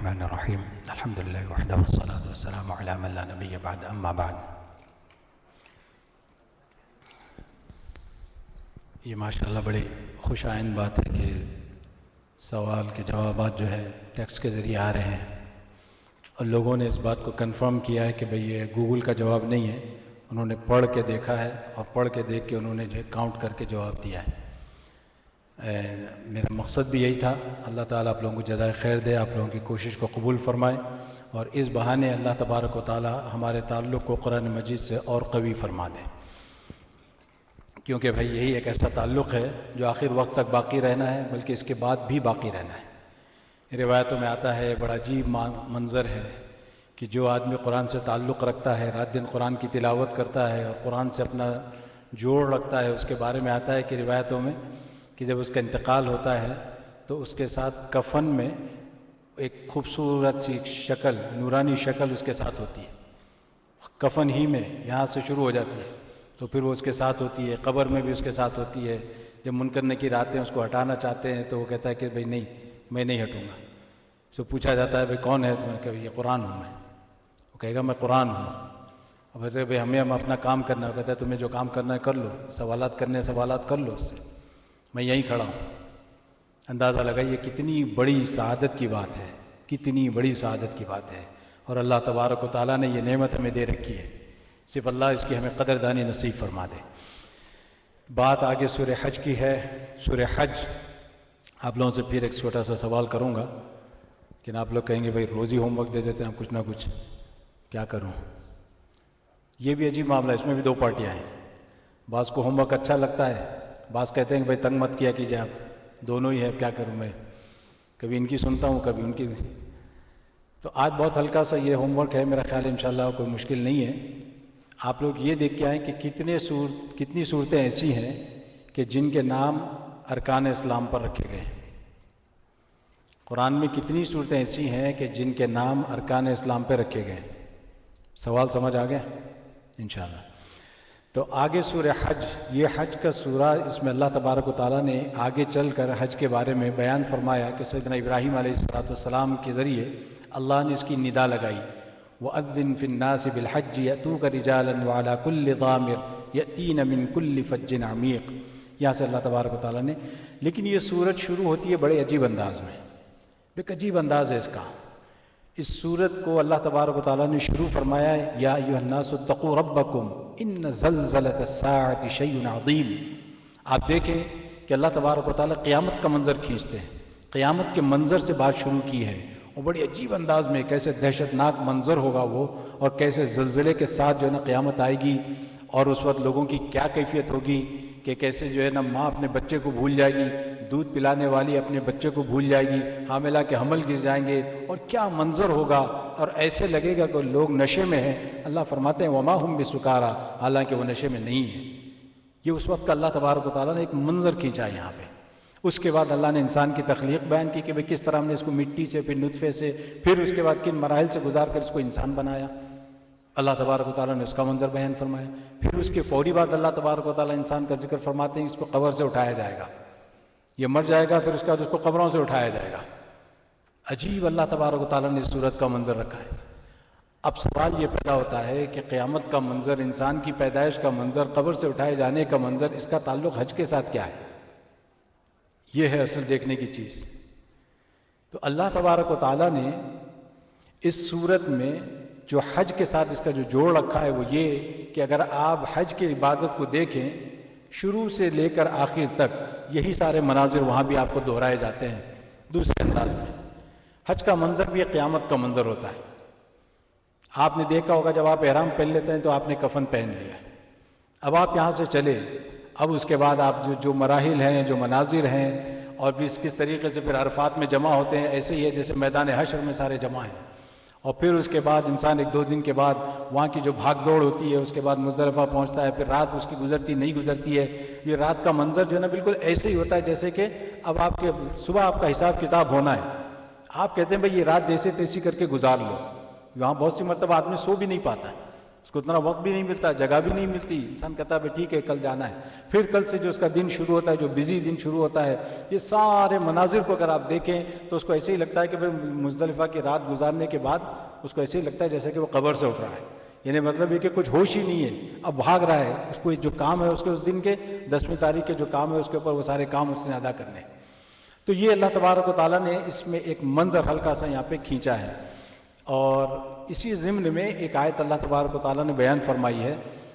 الرحمن الرحیم الحمد للہ وحدہ والصلاة والسلام علی من لا نبی بعد اما بعد۔ یہ ماشاءاللہ بڑی خوش آئند بات ہے کہ سوال کے جوابات جو ہے ٹیکسٹ کے ذریعے آ رہے ہیں اور لوگوں نے اس بات کو کنفرم کیا ہے کہ بھئی یہ گوگل کا جواب نہیں ہے، انہوں نے پڑھ کے دیکھا ہے اور پڑھ کے دیکھ کے انہوں نے جو ہے کاؤنٹ کر کے جواب دیا ہے۔ میرا مقصد بھی یہی تھا۔ اللہ تعالیٰ آپ لوگوں کو جزائے خیر دے، آپ لوگوں کی کوشش کو قبول فرمائے اور اس بہانے اللہ تبارک و تعالیٰ ہمارے تعلق کو قرآن مجید سے اور قوی فرما دے، کیونکہ بھائی یہی ایک ایسا تعلق ہے جو آخر وقت تک باقی رہنا ہے، بلکہ اس کے بعد بھی باقی رہنا ہے۔ روایتوں میں آتا ہے، بڑا عجیب منظر ہے کہ جو آدمی قرآن سے تعلق رکھتا ہے، رات دن قرآن کی تلاوت کرتا ہے اور قرآن سے اپنا جوڑ رکھتا ہے، اس کے بارے میں آتا ہے کہ روایتوں میں کہ جب اس کا انتقال ہوتا ہے تو اس کے ساتھ کفن میں ایک خوبصورت سی شکل، نورانی شکل اس کے ساتھ ہوتی ہے، کفن ہی میں یہاں سے شروع ہو جاتی ہے تو پھر وہ اس کے ساتھ ہوتی ہے، قبر میں بھی اس کے ساتھ ہوتی ہے۔ جب منکر نکیر آتے ہیں اس کو ہٹانا چاہتے ہیں تو وہ کہتا ہے کہ بھئی نہیں، میں نہیں ہٹوں گا۔ تو پوچھا جاتا ہے بھئی کون ہے؟ تو میں کہا یہ قرآن ہوں میں۔ وہ کہے گا میں قرآن ہوں۔ اور کہتے ہیں بھئی ہم اپنا کام کرنا ہے۔ وہ کہتا ہے تمہیں جو کام کرنا ہے کر لو، سوالات کرنے ہیں سوالات کر لو اس سے، میں یہیں کھڑا ہوں۔ اندازہ لگائیے کتنی بڑی سعادت کی بات ہے، کتنی بڑی سعادت کی بات ہے، اور اللہ تبارک و تعالیٰ نے یہ نعمت ہمیں دے رکھی ہے، صرف اللہ اس کی ہمیں قدردانی نصیب فرما دے۔ بات آگے سورہ حج کی ہے۔ سورہ حج، آپ لوگوں سے پھر ایک چھوٹا سا سوال کروں گا، لیکن آپ لوگ کہیں گے بھئی روز ہی ہوم ورک دے دیتے ہیں کچھ نہ کچھ، کیا کروں؟ یہ بھی عجیب معاملہ ہے، اس میں بھی دو پارٹیاں ہیں۔ بعض کو ہوم ورک اچھا لگتا ہے، بعض کہتے ہیں کہ بھئی تنگ مت کیا کیجئے آپ، دونوں ہی ہے، کیا کروں میں، کبھی ان کی سنتا ہوں کبھی ان کی۔ تو آج بہت ہلکا سا یہ ہوم ورک ہے، میرا خیال انشاءاللہ کوئی مشکل نہیں ہے۔ آپ لوگ یہ دیکھ کے آئیں کہ کتنی صورتیں ایسی ہیں کہ جن کے نام ارکان اسلام پر رکھے گئے ہیں۔ قرآن میں کتنی صورتیں ایسی ہیں کہ جن کے نام ارکان اسلام پہ رکھے گئے ہیں۔ سوال سمجھ آ گیا انشاءاللہ؟ تو آگے سورہ حج، یہ حج کا سورہ، اس میں اللہ تبارک و تعالیٰ نے آگے چل کر حج کے بارے میں بیان فرمایا کہ سیدنا ابراہیم علیہ السلام کے ذریعے اللہ نے اس کی ندا لگائی، وَأَذِّن فِي النَّاسِ بِالْحَجِّ يَأْتُوكَ رِجَالًا وَعَلَىٰ كُلِّ ضَامِرٍ يَأْتِينَ مِن كُلِّ فَجٍّ عَمِيقٍ۔ یہاں سے اللہ تبارک و تعالیٰ نے، لیکن یہ سورت شروع ہوتی ہے بڑے عجیب انداز میں، ایک عجیب انداز ہے اس کا۔ اس سورت کو اللہ تبارک و تعالیٰ نے شروع فرمایا ہے، یا ایھا الناس اتقوا ربکم ان زلزلۃ الساعۃ شیء عظیم۔ آپ دیکھیں کہ اللہ تبارک و تعالیٰ قیامت کا منظر کھینچتے ہیں، قیامت کے منظر سے بات شروع کی ہے، اور بڑی عجیب انداز میں کیسے دہشت ناک منظر ہوگا وہ، اور کیسے زلزلے کے ساتھ جو ہے نا قیامت آئے گی، اور اس وقت لوگوں کی کیا کیفیت ہوگی کہ کیسے جو ہے نا ماں اپنے بچے کو بھول جائے گی، دودھ پلانے والی اپنے بچے کو بھول جائے گی، حاملہ کے حمل گر جائیں گے، اور کیا منظر ہوگا، اور ایسے لگے گا کہ لوگ نشے میں ہیں۔ اللہ فرماتے ہیں وما ہم بسکارا، حالانکہ وہ نشے میں نہیں ہیں۔ یہ اس وقت کا اللہ تبارک و تعالیٰ نے ایک منظر کھینچا ہے یہاں پہ۔ اس کے بعد اللہ نے انسان کی تخلیق بیان کی کہ کس طرح ہم نے اس کو مٹی سے، پھر نطفے سے، پھر اس کے بعد کن مراحل سے گزار کر اس کو انسان بنایا۔ اللہ تبارک و تعالیٰ نے اس کا منظر بیان فرمایا۔ پھر اس کے فوری بعد اللہ تبارک و تعالیٰ انسان کا ذکر فرماتے ہیں اس کو قبر سے اٹھایا جائے گا، یہ مر جائے گا، پھر اس کے بعد اس کو قبروں سے اٹھایا جائے گا۔ عجیب اللہ تبارک و تعالیٰ نے اس صورت کا منظر رکھا ہے۔ اب سوال یہ پیدا ہوتا ہے کہ قیامت کا منظر، انسان کی پیدائش کا منظر، قبر سے اٹھائے جانے کا منظر، اس کا تعلق حج کے ساتھ کیا ہے؟ یہ ہے اصل دیکھنے کی چیز۔ تو اللہ تبارک و تعالیٰ نے اس صورت میں جو حج کے ساتھ اس کا جو جوڑ رکھا ہے وہ یہ کہ اگر آپ حج کی عبادت کو دیکھیں شروع سے لے کر آخر تک، یہی سارے مناظر وہاں بھی آپ کو دہرائے جاتے ہیں دوسرے انداز میں۔ حج کا منظر بھی قیامت کا منظر ہوتا ہے۔ آپ نے دیکھا ہوگا جب آپ احرام پہن لیتے ہیں تو آپ نے کفن پہن لیا، اب آپ یہاں سے چلے، اب اس کے بعد آپ جو مراحل ہیں، جو مناظر ہیں، اور بھی کس طریقے سے پھر عرفات میں جمع ہوتے ہیں، ایسے ہی ہے جیسے میدان حشر میں سارے جمع ہیں۔ اور پھر اس کے بعد انسان ایک دو دن کے بعد وہاں کی جو بھاگ دوڑ ہوتی ہے، اس کے بعد مزدلفہ پہنچتا ہے، پھر رات اس کی گزرتی نہیں گزرتی ہے۔ یہ رات کا منظر جو ہے نا بالکل ایسے ہی ہوتا ہے جیسے کہ اب آپ کے صبح آپ کا حساب کتاب ہونا ہے، آپ کہتے ہیں بھئی یہ رات جیسے تیسی کر کے گزار لو۔ وہاں بہت سی مرتبہ آدمی سو بھی نہیں پاتا ہے، اس کو اتنا وقت بھی نہیں ملتا، جگہ بھی نہیں ملتی. انسان کہتا ہے ٹھیک ہے کل جانا ہے. پھر کل سے جو اس کا دن شروع ہوتا ہے، جو بزی دن شروع ہوتا ہے، یہ سارے مناظر کو اگر آپ دیکھیں تو اس کو ایسے ہی لگتا ہے کہ بھئی مزدلفہ کی رات گزارنے کے بعد اس کو ایسے ہی لگتا ہے جیسے کہ وہ قبر سے اٹھ رہا ہے. یعنی مطلب یہ کہ کچھ ہوش ہی نہیں ہے، اب بھاگ رہا ہے. اس کو جو کام ہے اس کے اس دن کے 10ویں تاریخ کے جو کام ہے اس کے اوپر وہ سارے کام اس نے ادا کرنے. تو یہ اللہ تبارک و تعالیٰ نے اس میں ایک منظر ہلکا سا یہاں پہ کھینچا ہے. اور اسی ضمن میں ایک آیت اللہ تبارک و تعالیٰ نے بیان فرمائی ہے.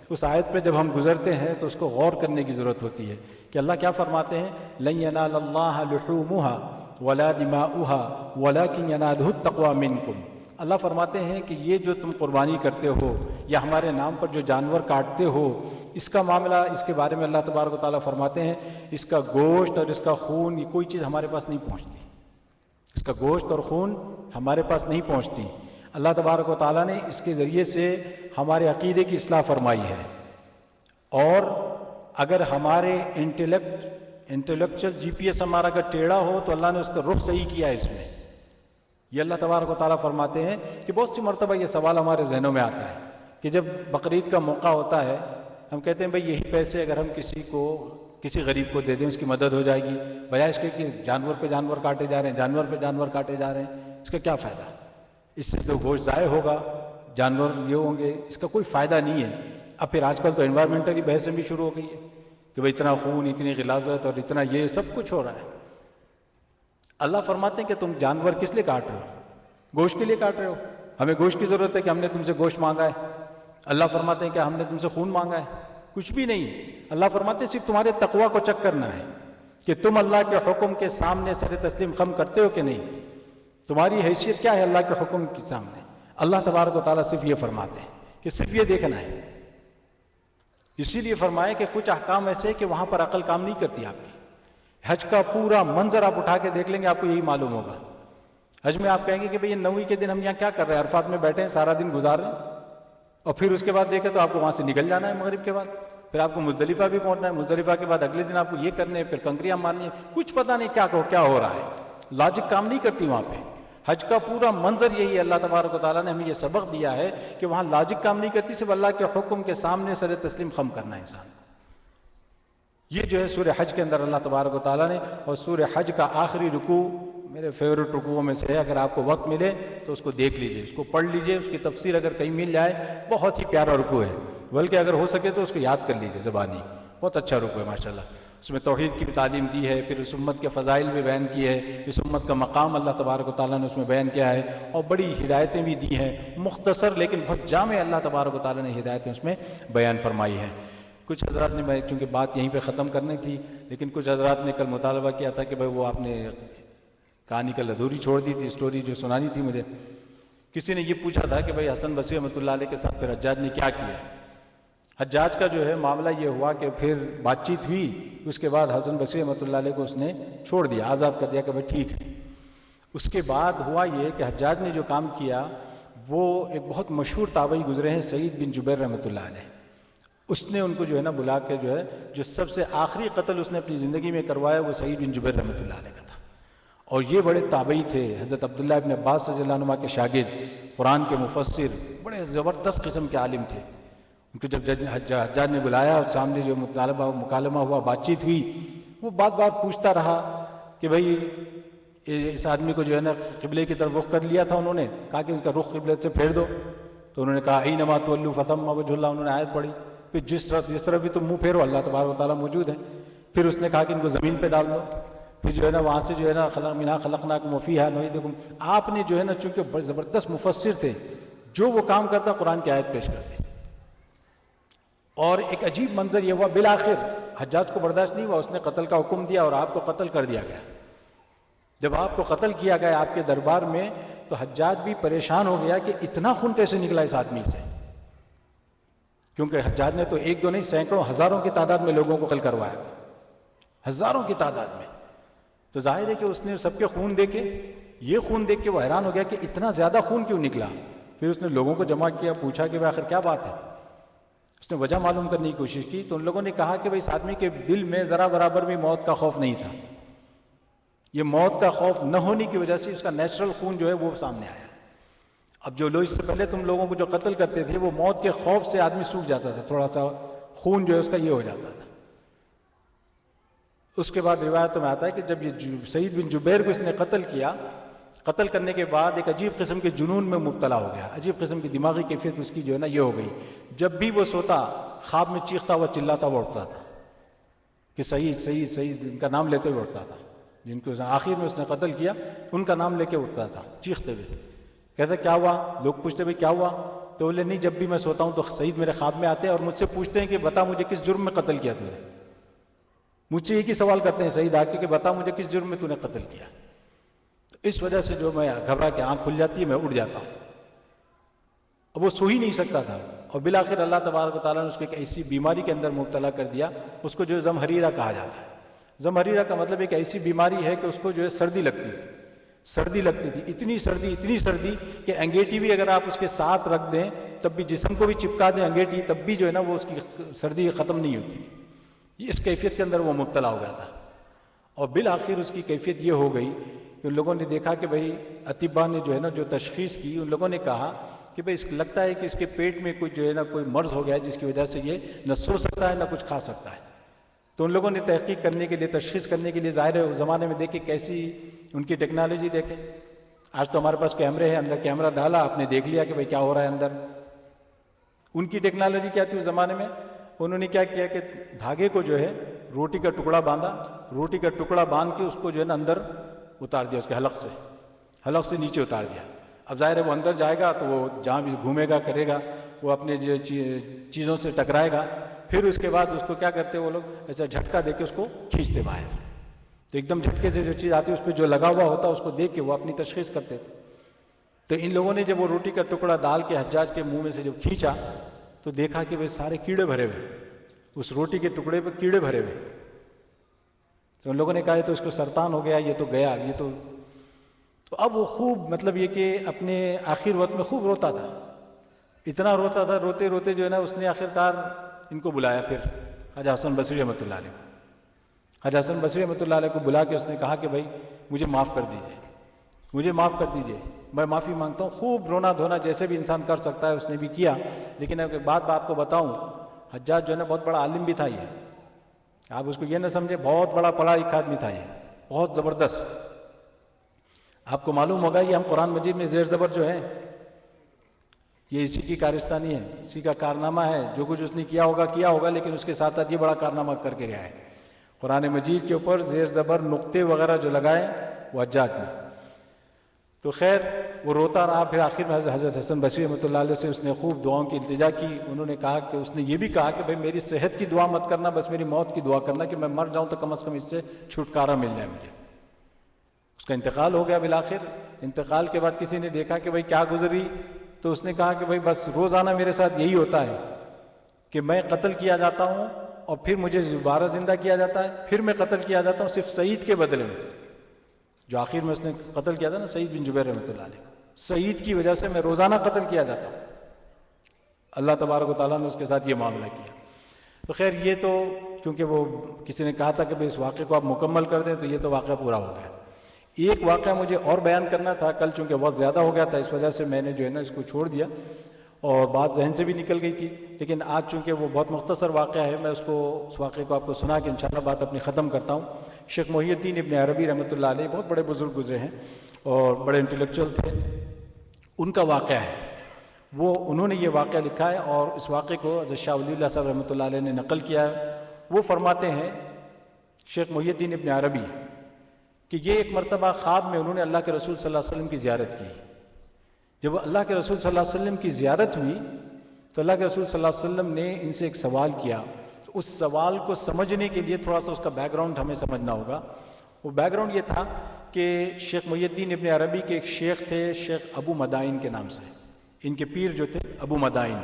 اس آیت پہ جب ہم گزرتے ہیں تو اس کو غور کرنے کی ضرورت ہوتی ہے کہ اللہ کیا فرماتے ہیں. لَن يَنَالَ اللَّهَ لُحُومُهَا وَلَا دِمَاؤُهَا وَلَكِنْ يَنَالُهُ التَّقْوَى مِنْكُمْ. اللہ فرماتے ہیں کہ یہ جو تم قربانی کرتے ہو یا ہمارے نام پر جو جانور کاٹتے ہو، اس کا معاملہ، اس کے بارے میں اللہ تبارک و تعالیٰ فرماتے ہیں اس کا گوشت اور اس کا خون، یہ کوئی چیز ہمارے پاس نہیں پہنچتی. اس کا گوشت اور خون ہمارے پاس نہیں پہنچتی. اللہ تبارک و تعالیٰ نے اس کے ذریعے سے ہمارے عقیدے کی اصلاح فرمائی ہے. اور اگر ہمارے انٹلیکچل جی پی ایس ہمارا اگر ٹیڑھا ہو تو اللہ نے اس کا رخ صحیح کیا ہے اس میں. یہ اللہ تبارک و تعالیٰ فرماتے ہیں کہ بہت سی مرتبہ یہ سوال ہمارے ذہنوں میں آتا ہے کہ جب بقرعید کا موقع ہوتا ہے ہم کہتے ہیں بھئی یہی پیسے اگر ہم کسی غریب کو دے دیں اس کی مدد ہو جائے گی، بجائے اس کے کہ جانور پہ جانور کاٹے جا رہے ہیں، جانور پہ جانور کاٹے جا رہے ہیں. اس کا کیا فائدہ؟ اس سے تو گوشت ضائع ہوگا، جانور یہ ہوں گے، اس کا کوئی فائدہ نہیں ہے. اب پھر آج کل تو انوائرمنٹلی بحثیں بھی شروع ہو گئی ہے کہ بھئی اتنا خون، اتنی غلاظت اور اتنا یہ سب کچھ ہو رہا ہے. اللہ فرماتے ہیں کہ تم جانور کس لیے کاٹ رہے ہو؟ گوشت کے لیے کاٹ رہے ہو. ہمیں گوشت کی ضرورت ہے کہ ہم نے تم سے گوشت مانگا ہے؟ اللہ فرماتے ہیں کہ ہم نے تم سے خون مانگا ہے؟ کچھ بھی نہیں. اللہ فرماتے ہیں صرف تمہارے تقویٰ کو چیک کرنا ہے کہ تم اللہ کے حکم کے سامنے سر تسلیم خم کرتے ہو کہ نہیں. تمہاری حیثیت کیا ہے اللہ کے حکم کے سامنے؟ اللہ تبارک و تعالیٰ صرف یہ فرماتے ہیں کہ صرف یہ دیکھنا ہے. اسی لیے فرمایا کہ کچھ احکام ایسے کہ وہاں پر عقل کام نہیں کرتی آپ کی. حج کا پورا منظر آپ اٹھا کے دیکھ لیں گے، آپ کو یہی معلوم ہوگا. حج میں آپ کہیں گے کہ بھئی یہ 9ویں کے دن ہم یہاں کیا کر رہے ہیں؟ عرفات میں بیٹھے ہیں، سارا دن گزار رہے ہیں، اور پھر اس کے بعد دیکھیں تو آپ کو وہاں سے نکل جانا ہے مغرب کے بعد. پھر آپ کو مزدلفہ بھی پہنچنا ہے، مزدلفہ کے بعد اگلے دن آپ کو یہ کرنے ہیں، پھر کنکریاں مارنی ہے. کچھ پتہ نہیں کیا ہو رہا ہے. لاجک کام نہیں کرتی وہاں پہ. حج کا پورا منظر یہی ہے. اللہ تبارک و تعالیٰ نے ہمیں یہ سبق دیا ہے کہ وہاں لاجک کام نہیں کرتی، صرف اللہ کے حکم کے سامنے سر تسلیم خم کرنا ہے انسان. یہ جو ہے سورہ حج کے اندر اللہ تبارک و تعالیٰ نے، اور سورہ حج کا آخری رکوع میرے فیورٹ رکوعوں میں سے ہے. اگر آپ کو وقت ملے تو اس کو دیکھ لیجئے، اس کو پڑھ لیجئے. اس کی تفسیر اگر کہیں مل جائے، بہت ہی پیارا رکوع ہے. بلکہ اگر ہو سکے تو اس کو یاد کر لیجئے زبانی. بہت اچھا رکوع ہے ماشاءاللہ. اس میں توحید کی بھی تعلیم دی ہے، پھر اس امت کے فضائل بھی بیان کیے ہے، اس امت کا مقام اللہ تبارک و تعالیٰ نے اس میں بیان کیا ہے، اور بڑی ہدایتیں بھی دی ہیں. مختصر لیکن بہت جامع اللہ تبارک و تعالیٰ نے ہدایتیں اس میں بیان فرمائی ہیں. کچھ حضرات نے، میں چونکہ بات یہیں پہ ختم کرنی تھی، لیکن کچھ حضرات نے کل مطالبہ کیا تھا کہ بھائی وہ آپ نے کہانی کل ادھوری چھوڑ دی تھی، اسٹوری جو سنانی تھی مجھے. کسی نے یہ پوچھا تھا کہ بھائی حسن بصری رحمۃ اللہ علیہ کے ساتھ پھر حجاج نے کیا کیا. حجاج کا جو ہے معاملہ یہ ہوا کہ پھر بات چیت ہوئی، اس کے بعد حسن بصری رحمۃ اللہ علیہ کو اس نے چھوڑ دیا، آزاد کر دیا کہ بھائی ٹھیک ہے. اس کے بعد ہوا یہ کہ حجاج نے جو کام کیا، وہ ایک بہت مشہور تابعی گزرے ہیں سعید بن جبیر رحمۃ اللہ علیہ. اس نے ان کو جو ہے نا بلا کے جو سب سے آخری قتل اس نے اپنی زندگی میں کروایا وہ سعید بن جبیر رحمۃ اللہ علیہ کا تھا. اور یہ بڑے تابعی تھے، حضرت عبداللہ ابن عباس رضی اللہ عنہ کے شاگرد، قرآن کے مفسر، بڑے زبردست قسم کے عالم تھے. ان کو جب حجاج نے بلایا اور سامنے جو مکالمہ ہوا، بات چیت ہوئی، وہ بات پوچھتا رہا کہ بھئی اس آدمی کو جو ہے نا قبلے کی طرف رخ کر لیا تھا. انہوں نے کہا کہ ان کا رخ قبلے سے پھیر دو. تو انہوں نے کہا اینما تولوا فثم وجہ اللہ. انہوں نے آیت پڑھی، پھر جس طرف بھی تم منہ پھیرو اللہ تبارک و تعالیٰ موجود ہے. پھر اس نے کہا کہ ان کو زمین پہ ڈال دو. پھر جو ہے نا وہاں سے جو ہے نا منہا خلقناکم وفیہا نعیدکم. آپ نے جو ہے نا چونکہ بڑے زبردست مفسر تھے، جو وہ کام کرتا قرآن کی آیت پیش کرتے. اور ایک عجیب منظر یہ ہوا، بالآخر حجاج کو برداشت نہیں ہوا، اس نے قتل کا حکم دیا اور آپ کو قتل کر دیا گیا. جب آپ کو قتل کیا گیا آپ کے دربار میں، تو حجاج بھی پریشان ہو گیا کہ اتنا خون کیسے نکلا اس آدمی سے. کیونکہ حجاج نے تو ایک دو نہیں، سینکڑوں ہزاروں کی تعداد میں لوگوں کو قتل کروایا، ہزاروں کی تعداد میں. تو ظاہر ہے کہ اس نے سب کے خون دیکھے، یہ خون دیکھ کے وہ حیران ہو گیا کہ اتنا زیادہ خون کیوں نکلا. پھر اس نے لوگوں کو جمع کیا، پوچھا کہ آخر کیا بات ہے. اس نے وجہ معلوم کرنے کی کوشش کی تو ان لوگوں نے کہا کہ اس آدمی کے دل میں ذرا برابر بھی موت کا خوف نہیں تھا. یہ موت کا خوف نہ ہونے کی وجہ سے اس کا نیچرل خون جو ہے وہ سامنے آیا. اب جو لوگ اس سے پہلے تم لوگوں کو جو قتل کرتے تھے وہ موت کے خوف سے آدمی سوکھ جاتا تھا، تھوڑا سا خون جو ہے اس کا یہ ہو جاتا تھا۔ اس کے بعد روایتوں میں آتا ہے کہ جب یہ سعید بن جبیر کو اس نے قتل کیا، قتل کرنے کے بعد ایک عجیب قسم کے جنون میں مبتلا ہو گیا، عجیب قسم کی دماغی کیفیت اس کی جو ہے نا یہ ہو گئی۔ جب بھی وہ سوتا خواب میں چیختا ہوا چلاتا ہوا اٹھتا تھا کہ سعید سعید سعید، ان کا نام لیتے ہوئے اٹھتا تھا، جن کو آخر میں اس نے قتل کیا ان کا نام لے کے اٹھتا تھا چیختے ہوئے۔ کہتا کیا ہوا؟ لوگ پوچھتے ہوئے کیا ہوا؟ تو بولے نہیں، جب بھی میں سوتا ہوں تو سعید میرے خواب میں آتے ہیں اور مجھ سے پوچھتے ہیں کہ بتا مجھے کس جرم میں قتل کیا تو نے۔ مجھ سے ایک ہی سوال کرتے ہیں سعید آ کے کہ بتا مجھے کس جرم میں تو نے قتل کیا۔ تو اس وجہ سے جو میں گھبرا کے آنکھ کھل جاتی ہے، میں اٹھ جاتا ہوں۔ اب وہ سو ہی نہیں سکتا تھا، اور بالآخر اللہ تبارک و تعالیٰ نے اس کو ایک ایسی بیماری کے اندر مبتلا کر دیا، اس کو جو زمہریرہ کہا جاتا ہے۔ زمہریرہ کا مطلب ایک ایسی بیماری ہے کہ اس کو جو ہے سردی لگتی تھی، سردی لگتی تھی، اتنی سردی کہ انگیٹھی بھی اگر آپ اس کے ساتھ رکھ دیں تب بھی جسم کو بھی چپکا دیں انگیٹھی، تب بھی جو ہے نا وہ اس کی سردی ختم نہیں ہوتی تھی۔ اس کیفیت کے اندر وہ مبتلا ہو گیا تھا، اور بالآخر اس کی کیفیت یہ ہو گئی کہ ان لوگوں نے دیکھا کہ بھائی اطباء نے جو ہے نا جو تشخیص کی، ان لوگوں نے کہا کہ بھئی اس لگتا ہے کہ اس کے پیٹ میں کوئی جو ہے نا کوئی مرض ہو گیا ہے جس کی وجہ سے یہ نہ سو سکتا ہے نہ کچھ کھا سکتا ہے۔ تو ان لوگوں نے تحقیق کرنے کے لیے، تشخیص کرنے کے لیے، ظاہر ہے اس زمانے میں دیکھے کیسی ان کی ٹیکنالوجی دیکھیں، آج تو ہمارے پاس کیمرے ہیں، اندر کیمرہ ڈالا، آپ نے دیکھ لیا کہ بھئی کیا ہو رہا ہے اندر۔ ان کی ٹیکنالوجی کیا تھی اس زمانے میں؟ انہوں نے کیا کیا کہ دھاگے کو جو ہے روٹی کا ٹکڑا باندھا، روٹی کا ٹکڑا باندھ کے اس کو جو ہے نا اندر اتار دیا، اس کے حلق سے نیچے اتار دیا۔ اب ظاہر ہے وہ اندر جائے گا تو وہ جہاں بھی گھومے گا کرے گا، وہ اپنے جو چیزوں سے ٹکرائے گا، پھر اس کے بعد اس کو کیا کرتے وہ لوگ ایسا جھٹکا دے کے اس کو کھینچتے باہر، تو ایک دم جھٹکے سے جو چیز آتی ہے اس پہ جو لگا ہوا ہوتا ہے اس کو دیکھ کے وہ اپنی تشخیص کرتے تھے۔ تو ان لوگوں نے جب وہ روٹی کا ٹکڑا ڈال کے حجاج کے منہ میں سے جب کھینچا تو دیکھا کہ وہ سارے کیڑے بھرے ہوئے، اس روٹی کے ٹکڑے پہ کیڑے بھرے ہوئے۔ تو ان لوگوں نے کہا یہ تو اس کو سرطان ہو گیا، یہ تو گیا، یہ تو اب وہ خوب مطلب یہ کہ اپنے آخر وقت میں خوب روتا تھا، اتنا روتا تھا، روتے روتے جو ہے نا اس نے آخرکار ان کو بلایا، پھر خواجہ حسن بصری رحمۃ اللہ علیہ، خواجہ حسن بصری رحمۃ اللہ علیہ کو بلا کے اس نے کہا کہ بھائی مجھے معاف کر دیجئے، مجھے معاف کر دیجئے، میں معافی مانگتا ہوں۔ خوب رونا دھونا جیسے بھی انسان کر سکتا ہے اس نے بھی کیا، لیکن ایک بات آپ کو بتاؤں، حجاج جو ہے نا بہت بڑا عالم بھی تھا، یہ آپ اس کو یہ نہ سمجھے، بہت بڑا پڑھا لکھا آدمی تھا، یہ بہت زبردست۔ آپ کو معلوم ہوگا یہ ہم قرآن مجید میں زیر زبر جو ہے یہ اسی کی کارستانی ہے، اسی کا کارنامہ ہے، جو کچھ اس نے کیا ہوگا، لیکن اس کے ساتھ ساتھ یہ بڑا کارنامہ کر کے گیا ہے۔ قرآن مجید کے اوپر زیر زبر نقطے وغیرہ جو لگائے وہ حجاج نے۔ تو خیر وہ روتا رہا، پھر آخر میں حضرت حسن بصری رحمۃ اللہ علیہ سے اس نے خوب دعاؤں کی التجا کی۔ انہوں نے کہا کہ اس نے یہ بھی کہا کہ بھائی میری صحت کی دعا مت کرنا، بس میری موت کی دعا کرنا کہ میں مر جاؤں تو کم از کم اس سے چھٹکارا مل جائے مجھے۔ اس کا انتقال ہو گیا بالآخر۔ انتقال کے بعد کسی نے دیکھا کہ بھائی کیا گزری، تو اس نے کہا کہ بھائی بس روزانہ میرے ساتھ یہی ہوتا ہے کہ میں قتل کیا جاتا ہوں اور پھر مجھے دوبارہ زندہ کیا جاتا ہے، پھر میں قتل کیا جاتا ہوں صرف سعید کے بدلے میں، جو آخر میں اس نے قتل کیا تھا نا سعید بن جبیر رحمۃ اللہ علیہ، سعید کی وجہ سے میں روزانہ قتل کیا جاتا ہوں۔ اللہ تبارک و تعالیٰ نے اس کے ساتھ یہ معاملہ کیا۔ تو خیر یہ تو کیونکہ وہ کسی نے کہا تھا کہ بھائی اس واقعے کو آپ مکمل کر دیں، تو یہ تو واقعہ پورا ہو گیا۔ ایک واقعہ مجھے اور بیان کرنا تھا، کل چونکہ بہت زیادہ ہو گیا تھا اس وجہ سے میں نے جو ہے نا اس کو چھوڑ دیا اور بات ذہن سے بھی نکل گئی تھی، لیکن آج چونکہ وہ بہت مختصر واقعہ ہے میں اس واقعے کو آپ کو سنا کے انشاءاللہ بات اپنی ختم کرتا ہوں۔ شیخ محی الدین ابن عربی رحمۃ اللہ علیہ بہت بڑے بزرگ گزرے ہیں اور بڑے انٹلیکچوئل تھے، ان کا واقعہ ہے، انہوں نے یہ واقعہ لکھا ہے اور اس واقعے کو حضرت شاہ ولی اللہ صاحب رحمۃ اللہ علیہ نے نقل کیا ہے۔ وہ فرماتے ہیں شیخ محی الدین ابن عربی کہ یہ ایک مرتبہ خواب میں انہوں نے اللہ کے رسول صلی اللہ علیہ وسلم کی زیارت کی۔ جب اللہ کے رسول صلی اللہ علیہ وسلم کی زیارت ہوئی تو اللہ کے رسول صلی اللہ علیہ وسلم نے ان سے ایک سوال کیا، تو اس سوال کو سمجھنے کے لیے تھوڑا سا اس کا بیک گراؤنڈ ہمیں سمجھنا ہوگا۔ وہ بیک گراؤنڈ یہ تھا کہ شیخ محی الدین ابن عربی کے ایک شیخ تھے، شیخ ابو مدائن کے نام سے، ان کے پیر جو تھے ابو مدائن،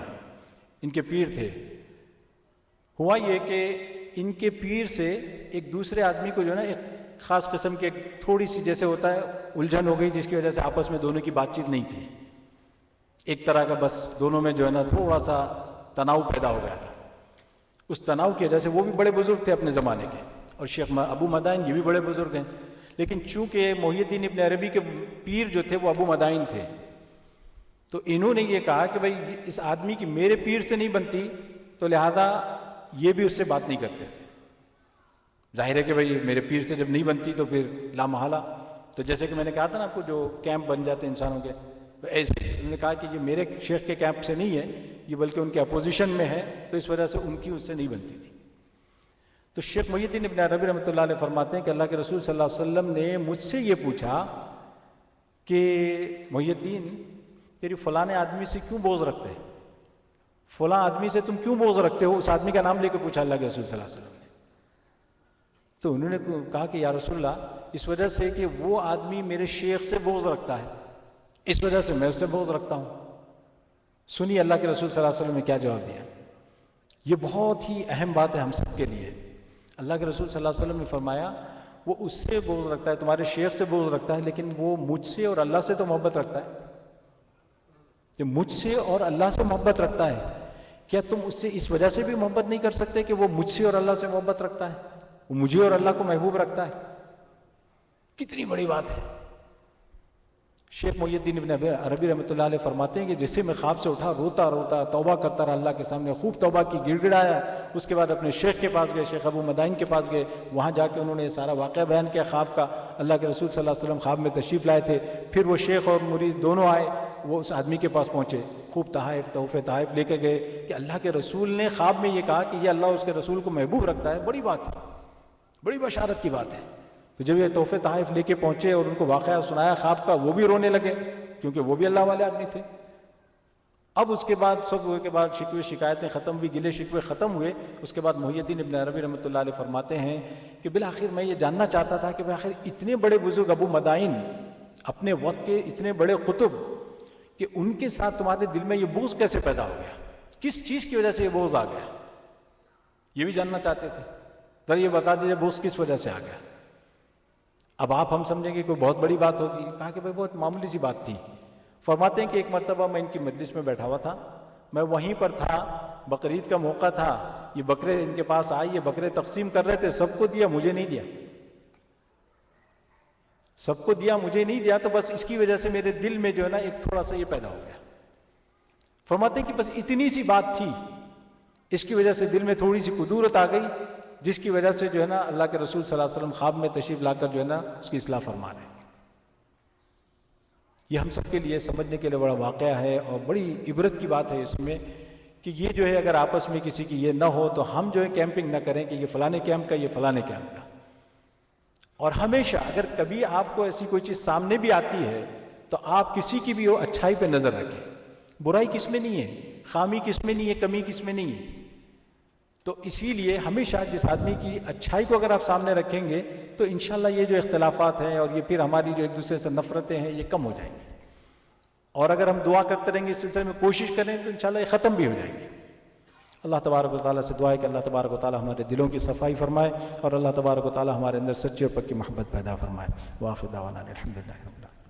ان کے پیر تھے۔ ہوا یہ کہ ان کے پیر سے ایک دوسرے آدمی کو جو ہے نا ایک خاص قسم کے تھوڑی سی جیسے ہوتا ہے الجھن ہو گئی، جس کی وجہ سے آپس میں دونوں کی بات چیت نہیں تھی، ایک طرح کا بس دونوں میں جو ہے نا تھوڑا سا تناؤ پیدا ہو گیا تھا۔ اس تناؤ کی وجہ سے وہ بھی بڑے بزرگ تھے اپنے زمانے کے، اور شیخ ابو مدائن یہ بھی بڑے بزرگ ہیں، لیکن چونکہ محی الدین ابن عربی کے پیر جو تھے وہ ابو مدائن تھے، تو انہوں نے یہ کہا کہ بھائی اس آدمی کی میرے پیر سے نہیں بنتی تو لہذا یہ بھی اس سے بات نہیں کرتے تھے. ظاہر ہے کہ بھائی میرے پیر سے جب نہیں بنتی تو پھر لا محالہ. تو جیسے کہ میں نے کہا تھا نا آپ کو جو کیمپ بن جاتے ہیں انسانوں کے، ایسے انہوں نے کہا کہ یہ میرے شیخ کے کیمپ سے نہیں ہے، یہ بلکہ ان کے اپوزیشن میں ہے، تو اس وجہ سے ان کی اس سے نہیں بنتی تھی. تو شیخ محی الدین ابن عربی رحمۃ اللہ علیہ فرماتے ہیں کہ اللہ کے رسول صلی اللہ علیہ وسلم نے مجھ سے یہ پوچھا کہ محی الدین تیری فلاں آدمی سے کیوں بغض رکھتے ہیں، فلاں آدمی سے تم کیوں بغض رکھتے ہو؟ اس آدمی کا نام لے کے پوچھا اللہ کے رسول صلی اللہ علیہ وسلم نے. تو انہوں نے کہا کہ یا رسول اللہ اس وجہ سے کہ وہ آدمی میرے شیخ سے بغض رکھتا ہے، اس وجہ سے میں اس سے بغض رکھتا ہوں. سنیے اللہ کے رسول صلی اللہ علیہ وسلم نے کیا جواب دیا. یہ بہت ہی اہم بات ہے ہم سب کے لیے. اللہ کے رسول صلی اللہ علیہ وسلم نے فرمایا وہ اس سے بغض رکھتا ہے، تمہارے شیخ سے بغض رکھتا ہے، لیکن وہ مجھ سے اور اللہ سے تو محبت رکھتا ہے. کہ مجھ سے اور اللہ سے محبت رکھتا ہے، کیا تم اس سے اس وجہ سے بھی محبت نہیں کر سکتے کہ وہ مجھ سے اور اللہ سے محبت رکھتا ہے، وہ مجھے اور اللہ کو محبوب رکھتا ہے؟ کتنی بڑی بات ہے. شیخ محی الدین ابن عربی رحمۃ اللہ علیہ فرماتے ہیں کہ جیسے میں خواب سے اٹھا روتا روتا توبہ کرتا رہا اللہ کے سامنے، خوب توبہ کی، گڑ گڑایا. اس کے بعد اپنے شیخ کے پاس گئے، شیخ ابو مدائن کے پاس گئے، وہاں جا کے انہوں نے سارا واقعہ بیان کیا خواب کا. اللہ کے رسول صلی اللہ علیہ وسلم خواب میں تشریف لائے تھے. پھر وہ شیخ اور مرید دونوں آئے، وہ اس آدمی کے پاس پہنچے، خوب تحائف تحفے تحائف لے کے گئے کہ اللہ کے رسول نے خواب میں یہ کہا کہ یہ اللہ اس کے رسول کو محبوب رکھتا ہے. بڑی بات ہے، بڑی بشارت کی بات ہے. تو جب یہ تحفے تحائف لے کے پہنچے اور ان کو واقعہ سنایا خواب کا، وہ بھی رونے لگے کیونکہ وہ بھی اللہ والے آدمی تھے. اب اس کے بعد سب کے بعد شکوے شکایتیں ختم ہوئی، گلے شکوے ختم ہوئے. اس کے بعد محی الدین ابن عربی رحمۃ اللہ علیہ فرماتے ہیں کہ بالآخر میں یہ جاننا چاہتا تھا کہ بالآخر اتنے بڑے بزرگ ابو مدائن اپنے وقت کے اتنے بڑے قطب کہ ان کے ساتھ تمہارے دل میں یہ بغض کیسے پیدا ہو گیا، کس چیز کی وجہ سے یہ بغض آ گیا، یہ بھی جاننا چاہتے تھے. ذرا یہ بتا دیجیے بغض کس وجہ سے آ گیا. اب آپ ہم سمجھیں کہ کوئی بہت بڑی بات ہوگی. کہا کہ بھائی بہت معمولی سی بات تھی. فرماتے ہیں کہ ایک مرتبہ میں ان کی مجلس میں بیٹھا ہوا تھا، میں وہیں پر تھا، بقرعید کا موقع تھا، یہ بکرے ان کے پاس آئے، یہ بکرے تقسیم کر رہے تھے، سب کو دیا، مجھے نہیں دیا. سب کو دیا، مجھے نہیں دیا. تو بس اس کی وجہ سے میرے دل میں جو ہے نا ایک تھوڑا سا یہ پیدا ہو گیا. فرماتے ہیں کہ بس اتنی سی بات تھی، اس کی وجہ سے دل میں تھوڑی سی کدورت آ گئی، جس کی وجہ سے جو ہے نا اللہ کے رسول صلی اللہ علیہ وسلم خواب میں تشریف لا کر جو ہے نا اس کی اصلاح فرما رہے ہیں. یہ ہم سب کے لیے سمجھنے کے لیے بڑا واقعہ ہے اور بڑی عبرت کی بات ہے اس میں کہ یہ جو ہے اگر آپس میں کسی کی یہ نہ ہو تو ہم جو ہے کیمپنگ نہ کریں کہ یہ فلانے کیمپ کا، یہ فلانے کیمپ کا. اور ہمیشہ اگر کبھی آپ کو ایسی کوئی چیز سامنے بھی آتی ہے تو آپ کسی کی بھی ہو اچھائی پہ نظر رکھیں. برائی کس میں نہیں ہے، خامی کس میں نہیں ہے، کمی کس میں نہیں ہے. تو اسی لیے ہمیشہ جس آدمی کی اچھائی کو اگر آپ سامنے رکھیں گے تو انشاءاللہ یہ جو اختلافات ہیں اور یہ پھر ہماری جو ایک دوسرے سے نفرتیں ہیں یہ کم ہو جائیں گی. اور اگر ہم دعا کرتے رہیں گے اس سلسلے میں کوشش کریں تو انشاءاللہ یہ ختم بھی ہو جائیں گی. اللہ تبارک و تعالیٰ سے دعا ہے کہ اللہ تبارک و تعالیٰ ہمارے دلوں کی صفائی فرمائے اور اللہ تبارک و تعالیٰ ہمارے اندر سچی اور پکی محبت پیدا فرمائے. وآخر دعوانا الحمدللہ رب العالمین.